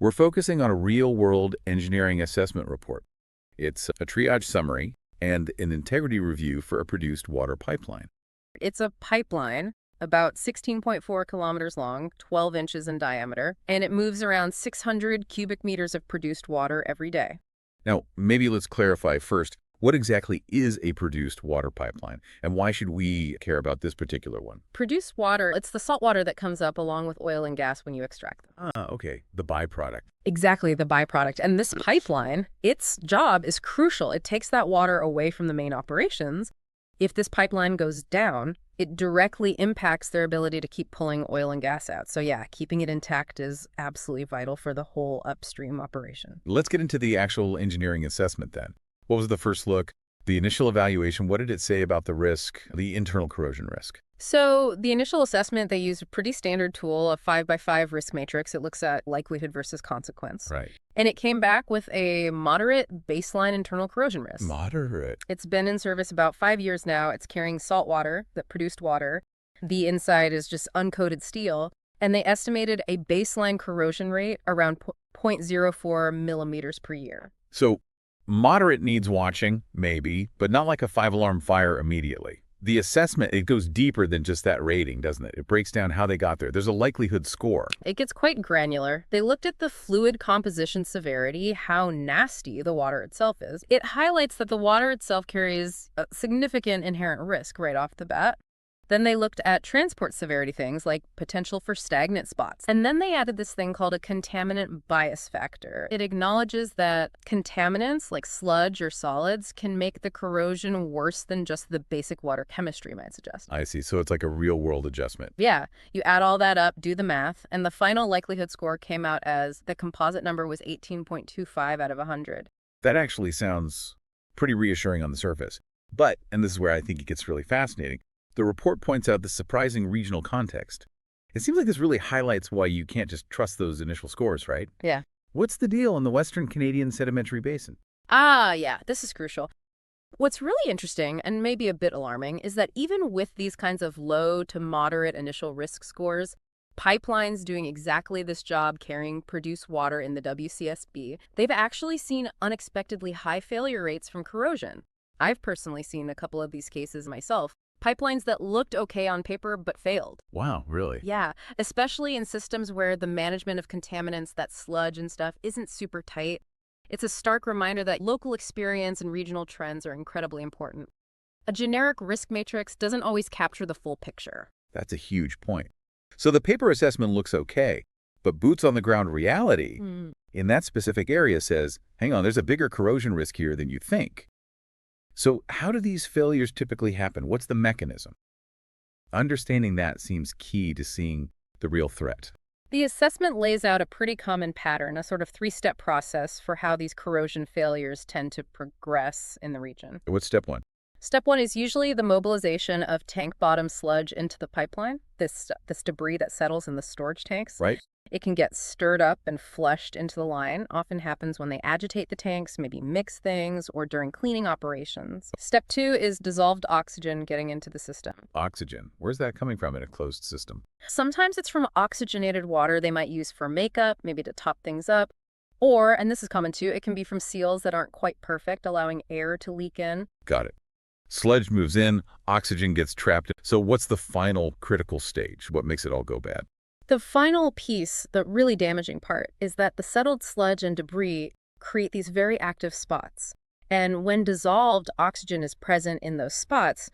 We're focusing on a real-world engineering assessment report. It's a triage summary and an integrity review for a produced water pipeline. It's a pipeline about 16.4 kilometers long, 12 inches in diameter, and it moves around 600 cubic meters of produced water every day. Now, maybe let's clarify first, what exactly is a produced water pipeline, and why should we care about this particular one? Produced water, it's the salt water that comes up along with oil and gas when you extract them. Ah, okay, the byproduct. Exactly, the byproduct. And this pipeline, its job is crucial. It takes that water away from the main operations. If this pipeline goes down, it directly impacts their ability to keep pulling oil and gas out. So yeah, keeping it intact is absolutely vital for the whole upstream operation. Let's get into the actual engineering assessment then. What was the first look? The initial evaluation, what did it say about the risk, the internal corrosion risk? So the initial assessment, they used a pretty standard tool, a 5x5 risk matrix. It looks at likelihood versus consequence. Right. And it came back with a moderate baseline internal corrosion risk. Moderate. It's been in service about 5 years now. It's carrying salt water, that produced water. The inside is just uncoated steel. And they estimated a baseline corrosion rate around 0.04 millimeters per year. So moderate needs watching, maybe, but not like a 5-alarm fire immediately. The assessment, it goes deeper than just that rating, doesn't it? It breaks down how they got there. There's a likelihood score. It gets quite granular. They looked at the fluid composition severity, how nasty the water itself is. It highlights that the water itself carries a significant inherent risk right off the bat. Then they looked at transport severity things like potential for stagnant spots. And then they added this thing called a contaminant bias factor. It acknowledges that contaminants like sludge or solids can make the corrosion worse than just the basic water chemistry might suggest. I see. So it's like a real-world adjustment. Yeah, you add all that up, do the math, and the final likelihood score came out as the composite number was 18.25 out of 100. That actually sounds pretty reassuring on the surface. But, and this is where I think it gets really fascinating, the report points out the surprising regional context. It seems like this really highlights why you can't just trust those initial scores, right? Yeah. What's the deal in the Western Canadian Sedimentary Basin? Yeah, this is crucial. What's really interesting, and maybe a bit alarming, is that even with these kinds of low to moderate initial risk scores, pipelines doing exactly this job carrying produced water in the WCSB, they've actually seen unexpectedly high failure rates from corrosion. I've personally seen a couple of these cases myself. Pipelines that looked okay on paper but failed. Wow, really? Yeah, especially in systems where the management of contaminants, that sludge and stuff, isn't super tight. It's a stark reminder that local experience and regional trends are incredibly important. A generic risk matrix doesn't always capture the full picture. That's a huge point. So the paper assessment looks okay, but boots on the ground reality in that specific area says, hang on, there's a bigger corrosion risk here than you think. So how do these failures typically happen? What's the mechanism? Understanding that seems key to seeing the real threat. The assessment lays out a pretty common pattern, a sort of 3-step process for how these corrosion failures tend to progress in the region. What's step 1? Step 1 is usually the mobilization of tank bottom sludge into the pipeline, this debris that settles in the storage tanks. Right. It can get stirred up and flushed into the line. Often happens when they agitate the tanks, maybe mix things, or during cleaning operations. Step 2 is dissolved oxygen getting into the system. Oxygen. Where's that coming from in a closed system? Sometimes it's from oxygenated water they might use for makeup, maybe to top things up. Or, and this is common too, it can be from seals that aren't quite perfect, allowing air to leak in. Got it. Sludge moves in, oxygen gets trapped. So what's the final critical stage? What makes it all go bad? The final piece, the really damaging part, is that the settled sludge and debris create these very active spots. And when dissolved oxygen is present in those spots,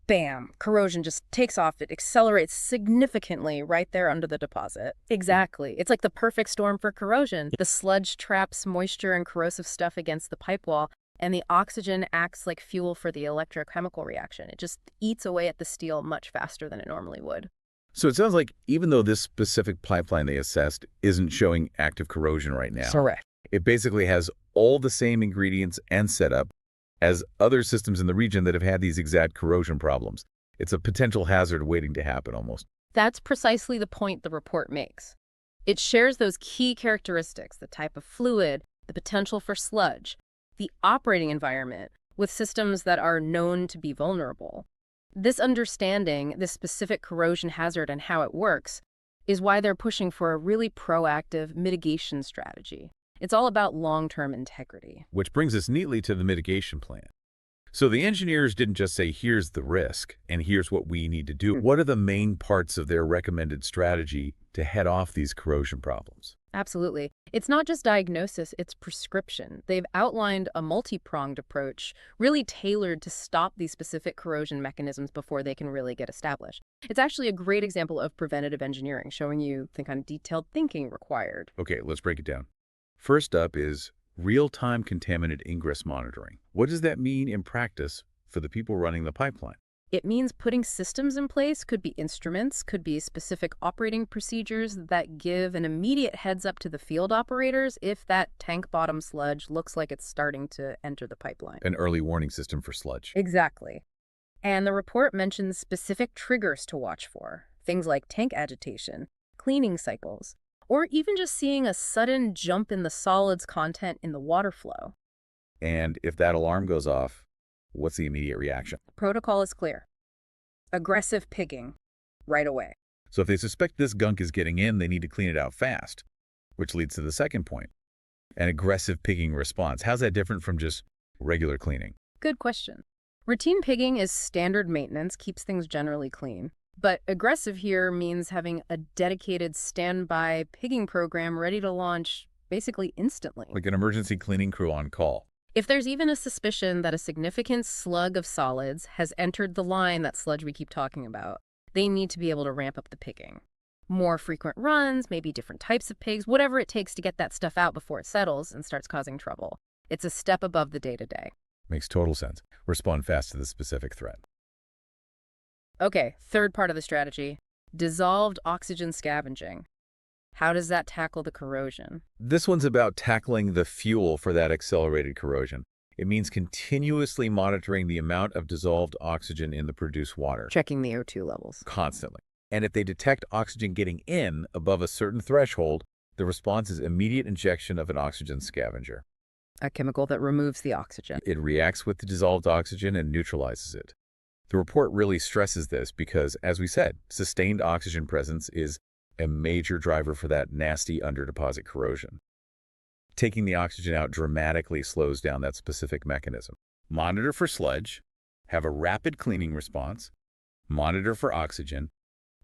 bam, corrosion just takes off. It accelerates significantly right there under the deposit. Exactly. It's like the perfect storm for corrosion. The sludge traps moisture and corrosive stuff against the pipe wall, and the oxygen acts like fuel for the electrochemical reaction. It just eats away at the steel much faster than it normally would. So it sounds like even though this specific pipeline they assessed isn't showing active corrosion right now, Correct. it basically has all the same ingredients and setup as other systems in the region that have had these exact corrosion problems. It's a potential hazard waiting to happen almost. That's precisely the point the report makes. It shares those key characteristics, the type of fluid, the potential for sludge, the operating environment, with systems that are known to be vulnerable. This understanding, this specific corrosion hazard and how it works, is why they're pushing for a really proactive mitigation strategy. It's all about long-term integrity. Which brings us neatly to the mitigation plan. So the engineers didn't just say, here's the risk, and here's what we need to do. What are the main parts of their recommended strategy to head off these corrosion problems? Absolutely. It's not just diagnosis, it's prescription. They've outlined a multi-pronged approach, really tailored to stop these specific corrosion mechanisms before they can really get established. It's actually a great example of preventative engineering, showing you the kind of detailed thinking required. Okay, let's break it down. First up is real-time contaminant ingress monitoring. What does that mean in practice for the people running the pipeline? It means putting systems in place, could be instruments, could be specific operating procedures that give an immediate heads up to the field operators if that tank bottom sludge looks like it's starting to enter the pipeline. An early warning system for sludge. Exactly. And the report mentions specific triggers to watch for, things like tank agitation, cleaning cycles, or even just seeing a sudden jump in the solids content in the water flow. And if that alarm goes off, what's the immediate reaction? Protocol is clear. Aggressive pigging, right away. So if they suspect this gunk is getting in, they need to clean it out fast, which leads to the second point, an aggressive pigging response. How's that different from just regular cleaning? Good question. Routine pigging is standard maintenance, keeps things generally clean. But aggressive here means having a dedicated standby pigging program ready to launch basically instantly. Like an emergency cleaning crew on call. If there's even a suspicion that a significant slug of solids has entered the line, that sludge we keep talking about, they need to be able to ramp up the pigging. More frequent runs, maybe different types of pigs, whatever it takes to get that stuff out before it settles and starts causing trouble. It's a step above the day-to-day. Makes total sense. Respond fast to the specific threat. Okay, third part of the strategy, dissolved oxygen scavenging. How does that tackle the corrosion? This one's about tackling the fuel for that accelerated corrosion. It means continuously monitoring the amount of dissolved oxygen in the produced water. Checking the O2 levels. Constantly. And if they detect oxygen getting in above a certain threshold, the response is immediate injection of an oxygen scavenger. A chemical that removes the oxygen. It reacts with the dissolved oxygen and neutralizes it. The report really stresses this because, as we said, sustained oxygen presence is a major driver for that nasty underdeposit corrosion. Taking the oxygen out dramatically slows down that specific mechanism. Monitor for sludge, have a rapid cleaning response, monitor for oxygen,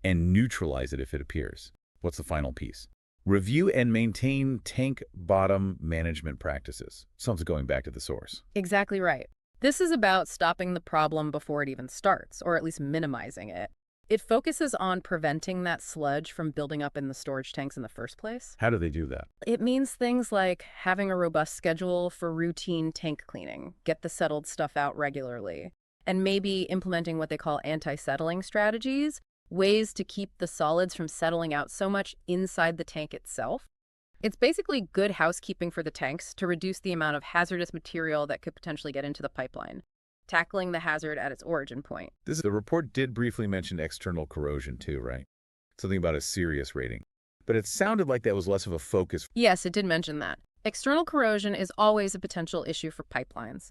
and neutralize it if it appears. What's the final piece? Review and maintain tank bottom management practices. Something's going back to the source. Exactly right. This is about stopping the problem before it even starts, or at least minimizing it. It focuses on preventing that sludge from building up in the storage tanks in the first place. How do they do that? It means things like having a robust schedule for routine tank cleaning, get the settled stuff out regularly, and maybe implementing what they call anti-settling strategies, ways to keep the solids from settling out so much inside the tank itself. It's basically good housekeeping for the tanks to reduce the amount of hazardous material that could potentially get into the pipeline, tackling the hazard at its origin point. The report did briefly mention external corrosion too, right? Something about a serious rating. But it sounded like that was less of a focus. Yes, it did mention that. External corrosion is always a potential issue for pipelines.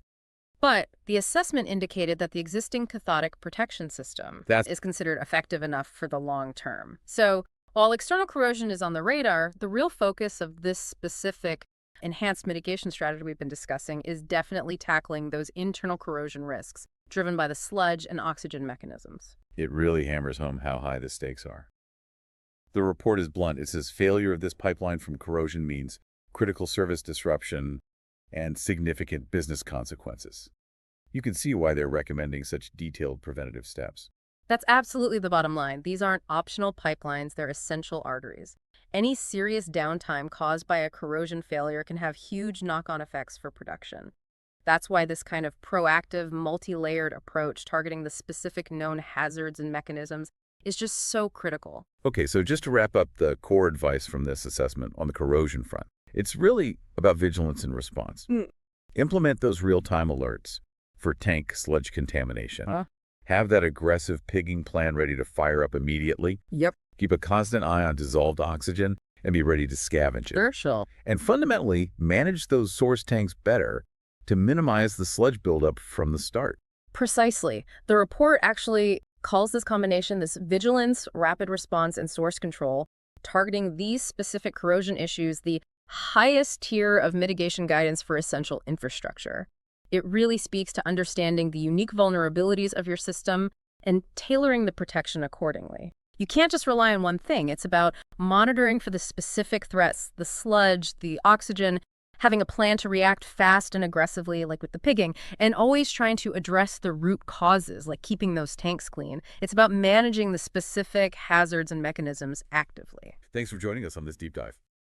But the assessment indicated that the existing cathodic protection system is considered effective enough for the long term. So while external corrosion is on the radar, the real focus of this specific enhanced mitigation strategy we've been discussing is definitely tackling those internal corrosion risks driven by the sludge and oxygen mechanisms. It really hammers home how high the stakes are. The report is blunt. It says failure of this pipeline from corrosion means critical service disruption and significant business consequences. You can see why they're recommending such detailed preventative steps. That's absolutely the bottom line. These aren't optional pipelines, they're essential arteries. Any serious downtime caused by a corrosion failure can have huge knock-on effects for production. That's why this kind of proactive, multi-layered approach targeting the specific known hazards and mechanisms is just so critical. Okay, so just to wrap up the core advice from this assessment on the corrosion front, it's really about vigilance and response. Implement those real-time alerts for tank sludge contamination. Have that aggressive pigging plan ready to fire up immediately. Yep. Keep a constant eye on dissolved oxygen and be ready to scavenge it. Sure. And fundamentally, manage those source tanks better to minimize the sludge buildup from the start. Precisely. The report actually calls this combination, this vigilance, rapid response, and source control, targeting these specific corrosion issues the highest tier of mitigation guidance for essential infrastructure. It really speaks to understanding the unique vulnerabilities of your system and tailoring the protection accordingly. You can't just rely on one thing. It's about monitoring for the specific threats, the sludge, the oxygen, having a plan to react fast and aggressively, like with the pigging, and always trying to address the root causes, like keeping those tanks clean. It's about managing the specific hazards and mechanisms actively. Thanks for joining us on this deep dive.